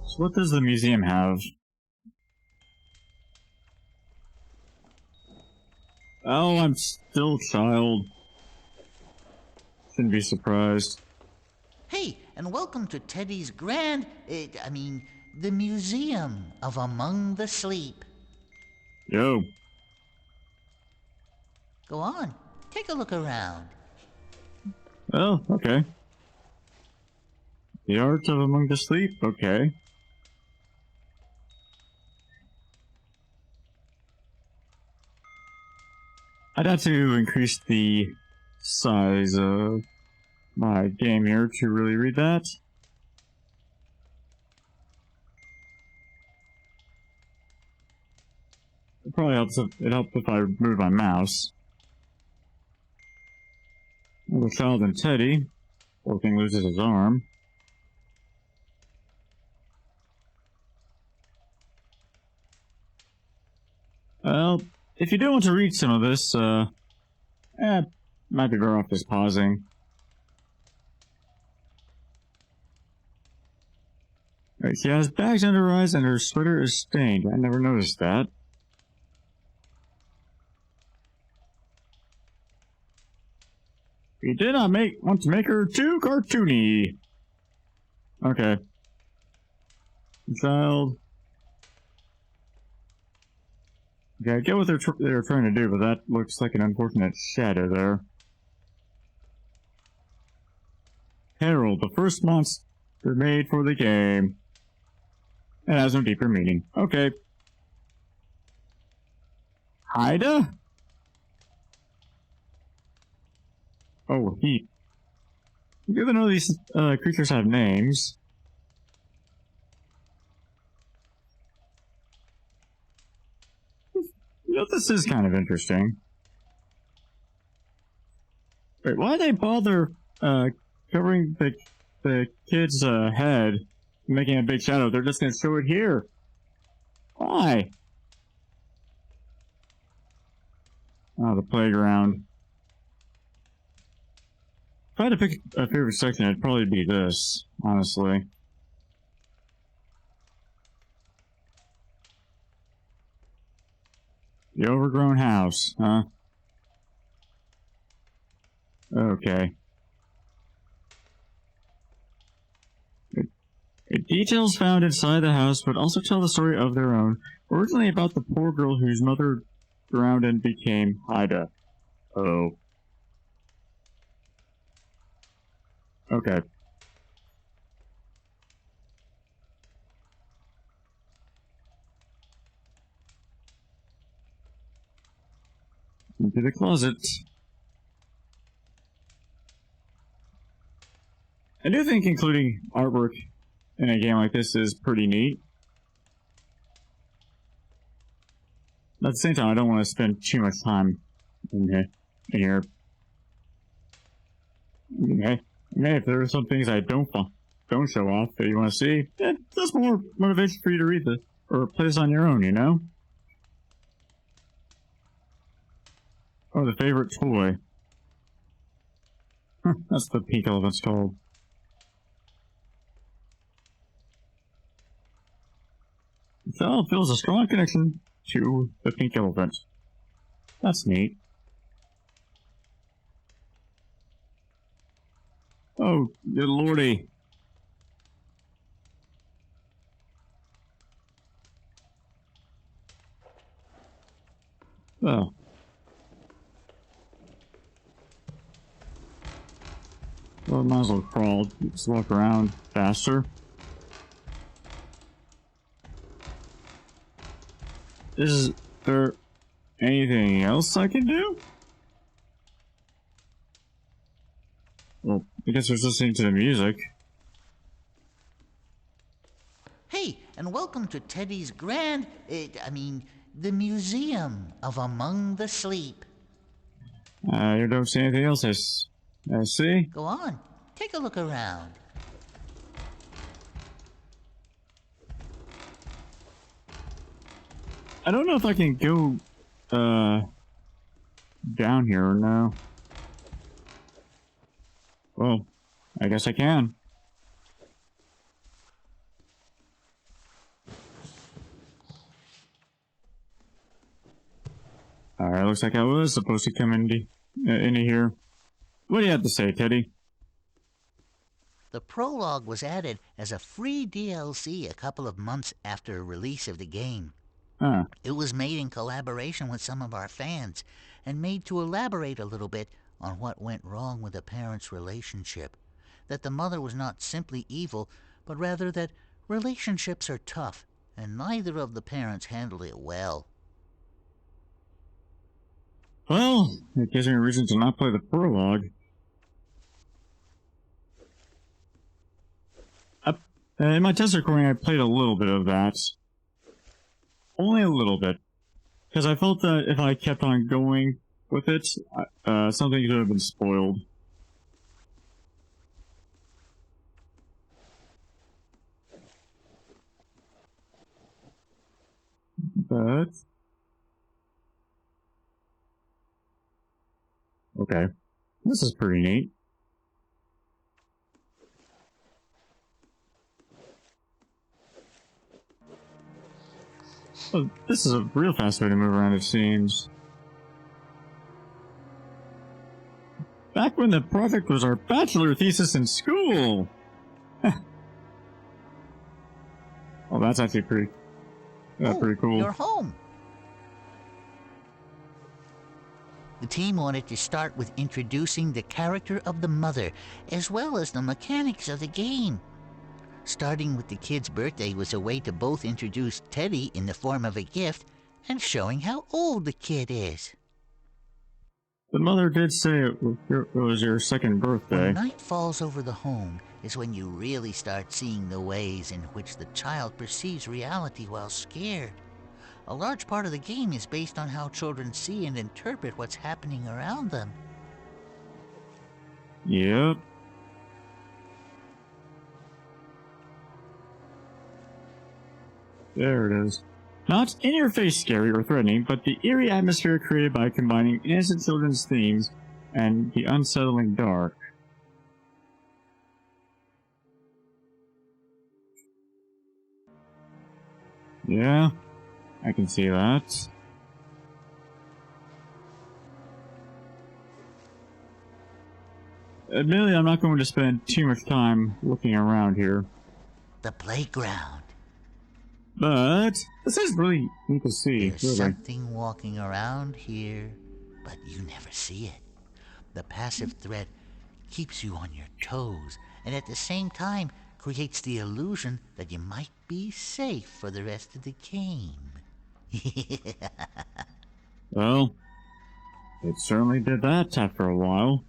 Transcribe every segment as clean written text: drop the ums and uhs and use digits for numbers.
So what does the museum have? Oh, I'm still a child. Shouldn't be surprised. Hey, and welcome to Teddy's the Museum of Among the Sleep. Yo. Go on, take a look around. Oh, okay. The Art of Among the Sleep? Okay. I'd have to increase the size of my game here to really read that. It probably helps if I move my mouse. The child and Teddy. Poor thing loses his arm. Well, if you do want to read some of this, might be better off just pausing. Right, she has bags under her eyes and her sweater is stained. I never noticed that. We did not want to make her too cartoony. Okay. Child. Okay, I get what they're trying to do, but that looks like an unfortunate shadow there. Harold, the first monster made for the game. It has no deeper meaning. Okay. Haida? Oh, heat. Good to know these creatures have names. You know, this is kind of interesting. Wait, why they bother covering the kid's head, making a big shadow? They're just gonna show it here. Why? Oh, the playground. If I had to pick a favorite section, it'd probably be this, honestly. The overgrown house, huh? Okay. Details found inside the house would also tell the story of their own, originally about the poor girl whose mother drowned and became Haida. Oh. Okay. Into the closet. I do think including artwork in a game like this is pretty neat. But at the same time, I don't want to spend too much time in here. Okay. If there are some things I don't show off that you want to see, that's more motivation for you to read this or play this on your own, you know? Oh, the favorite toy. That's the pink elephant's called. The child feels a strong connection to the pink elephant. That's neat. Oh, good lordy. Oh. Well, might as well crawl. Just walk around faster. Is there anything else I can do? Well, I guess we're listening to the music. Hey, and welcome to Teddy's the Museum of Among the Sleep. You don't see anything else, I see. Go on, take a look around. I don't know if I can go, down here or no. Well, I guess I can. Alright, looks like I was supposed to come into here. What do you have to say, Teddy? The prologue was added as a free DLC a couple of months after release of the game. Huh. It was made in collaboration with some of our fans and made to elaborate a little bit on what went wrong with the parents' relationship. That the mother was not simply evil, but rather that relationships are tough, and neither of the parents handled it well. Well, it gives me a reason to not play the prologue. In my test recording, I played a little bit of that. Only a little bit. Because I felt that if I kept on going with it, something could have been spoiled. But... okay. This is pretty neat. Oh, this is a real fast way to move around, it seems. Back when the project was our bachelor thesis in school! Oh, that's actually pretty cool. You're home. The team wanted to start with introducing the character of the mother, as well as the mechanics of the game. Starting with the kid's birthday was a way to both introduce Teddy in the form of a gift and showing how old the kid is. The mother did say it was your second birthday. When night falls over the home is when you really start seeing the ways in which the child perceives reality while scared. A large part of the game is based on how children see and interpret what's happening around them. Yep. There it is. Not in-your-face scary or threatening, but the eerie atmosphere created by combining innocent children's themes and the unsettling dark. Yeah, I can see that. Admittedly, I'm not going to spend too much time looking around here. The playground. But this is really neat to see. There's Really. something walking around here, but you never see it. The passive threat keeps you on your toes, and at the same time creates the illusion that you might be safe for the rest of the game. Well, it certainly did that after a while.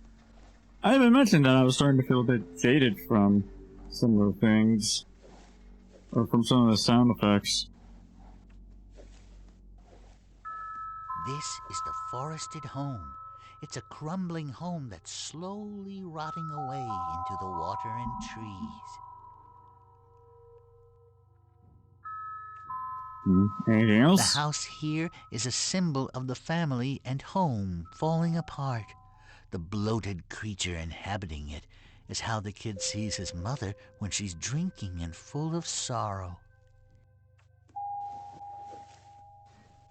I haven't mentioned that I was starting to feel a bit jaded from some of the things, or from some of the sound effects. This is the forested home. It's a crumbling home that's slowly rotting away into the water and trees. Anything The else? house here is a symbol of the family and home falling apart. The bloated creature inhabiting it is how the kid sees his mother when she's drinking and full of sorrow.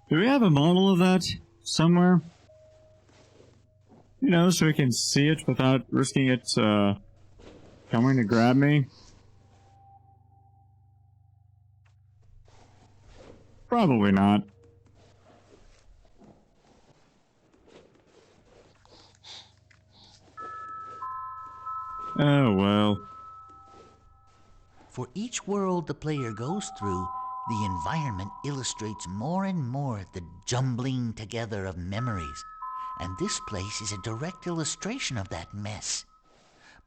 Do we have a model of that somewhere? You know, so we can see it without risking it coming to grab me? Probably not. Oh well. For each world the player goes through, the environment illustrates more and more the jumbling together of memories, and this place is a direct illustration of that mess.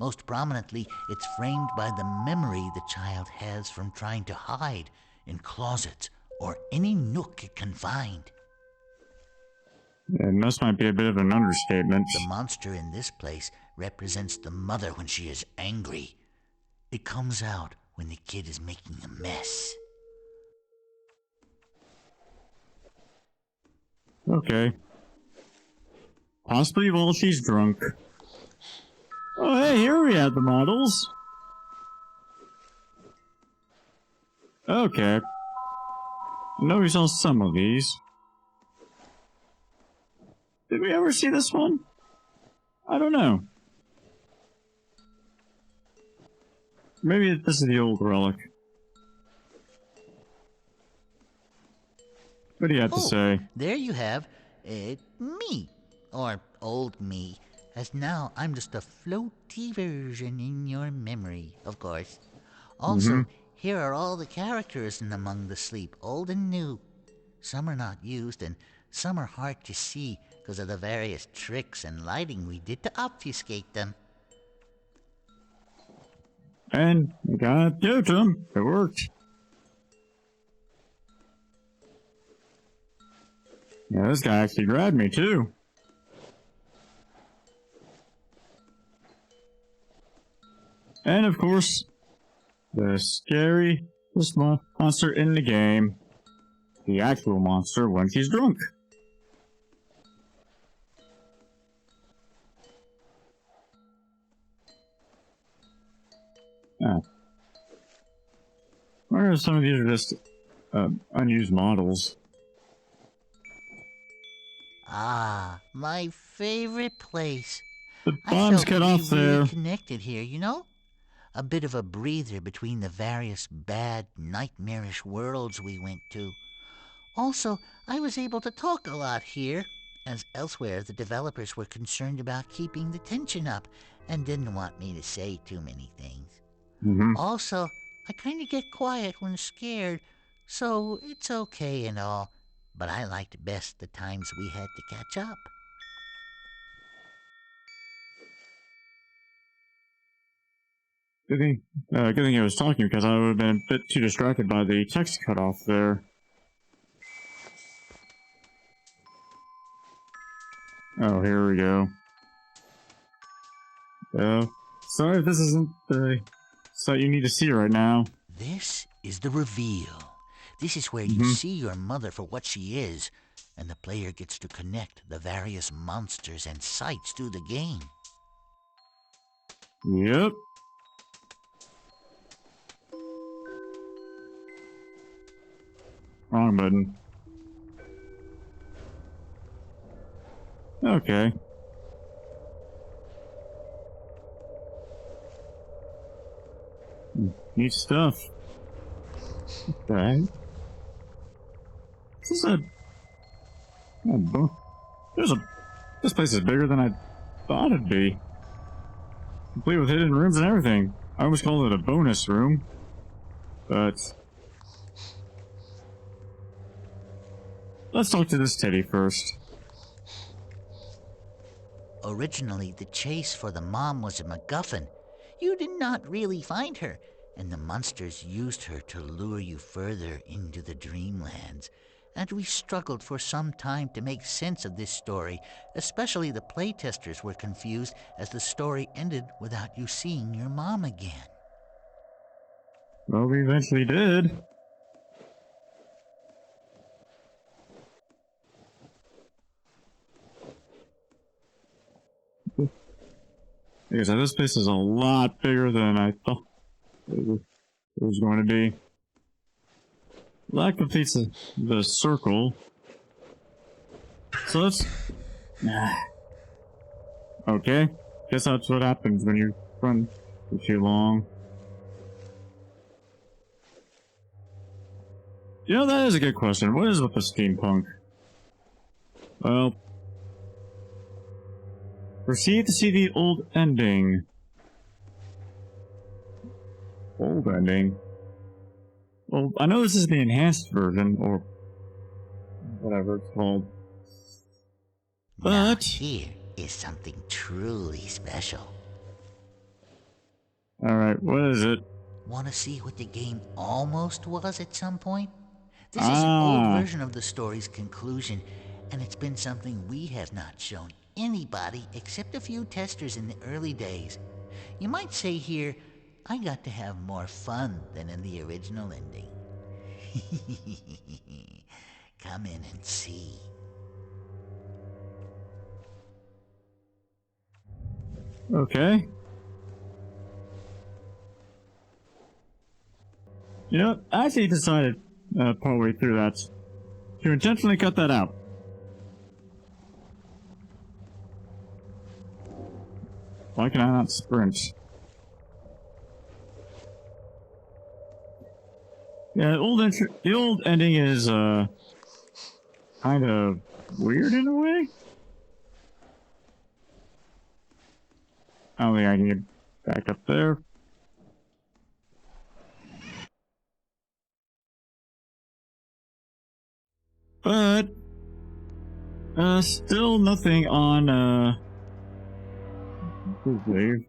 Most prominently, it's framed by the memory the child has from trying to hide in closets or any nook it can find. And this might be a bit of an understatement. The monster in this place represents the mother when she is angry. It comes out when the kid is making a mess. Okay. Possibly while she's drunk. Oh, hey, here we have the models. Okay. I know we saw some of these. Did we ever see this one? I don't know. Maybe this is the old relic. What do you have to say? There you have me, or old me, as now I'm just a floaty version in your memory, of course. Also, here are all the characters in Among the Sleep, old and new. Some are not used, and some are hard to see because of the various tricks and lighting we did to obfuscate them. And we got Totem. It worked. Yeah, this guy actually grabbed me too. And of course, the scariest monster in the game. The actual monster when she's drunk. Ah. Where are some of these are just unused models? Ah, my favorite place. The I bombs felt cut off really there. connected here, you know? A bit of a breather between the various bad, nightmarish worlds we went to. Also, I was able to talk a lot here, as elsewhere the developers were concerned about keeping the tension up and didn't want me to say too many things. Also, I kind of get quiet when scared, so it's okay and all, but I liked best the times we had to catch up. Good thing I was talking because I would have been a bit too distracted by the text cut off there. Oh, here we go. Sorry if this isn't the sight you need to see right now. This is the reveal. This is where you see your mother for what she is, and the player gets to connect the various monsters and sights through the game. Yep. Wrong button. Okay. Neat stuff. Okay. This is this place is bigger than I thought it'd be. Complete with hidden rooms and everything. I almost called it a bonus room. But let's talk to this Teddy first. Originally, the chase for the mom was a MacGuffin. You did not really find her, and the monsters used her to lure you further into the dreamlands. And we struggled for some time to make sense of this story, especially the playtesters were confused as the story ended without you seeing your mom again. Well, we eventually did. Like I said, this place is a lot bigger than I thought it was going to be. That completes the circle. So let's... Okay. Guess that's what happens when you run for too long. You know, that is a good question. What is with the steampunk? Well... Proceed to see the old ending. Old ending? Well, I know this is the enhanced version, or whatever it's called. Now But... here is something truly special. Alright, what is it? Want to see what the game almost was at some point? This is an old version of the story's conclusion, and it's been something we have not shown anybody except a few testers in the early days. You might say here, I got to have more fun than in the original ending. Come in and see. Okay. You know, I actually decided, partway through that, to intentionally cut that out. Why can I not sprint? Yeah, the old ending is, kind of weird in a way. I don't think I can get back up there. But, still nothing on, wave.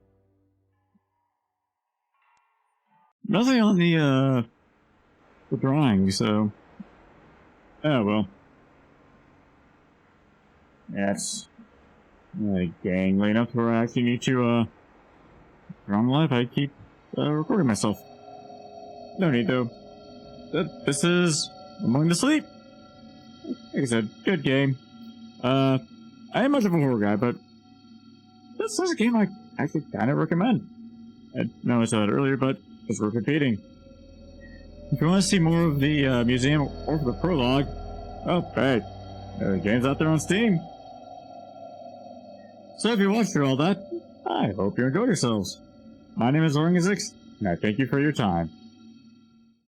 Nothing on the drawing, so... Oh, well. That's... gangly enough where I actually need to, on live, I keep, recording myself. No need, though. This is... Among the Sleep! Like I said, good game. I ain't much of a horror guy, but... This is a game I actually kind of recommend. I know I said it earlier, but it's worth repeating. If you want to see more of the museum or the prologue, oh, hey, the game's out there on Steam. So if you watched through all that, I hope you enjoyed yourselves. My name is Orange6, and I thank you for your time.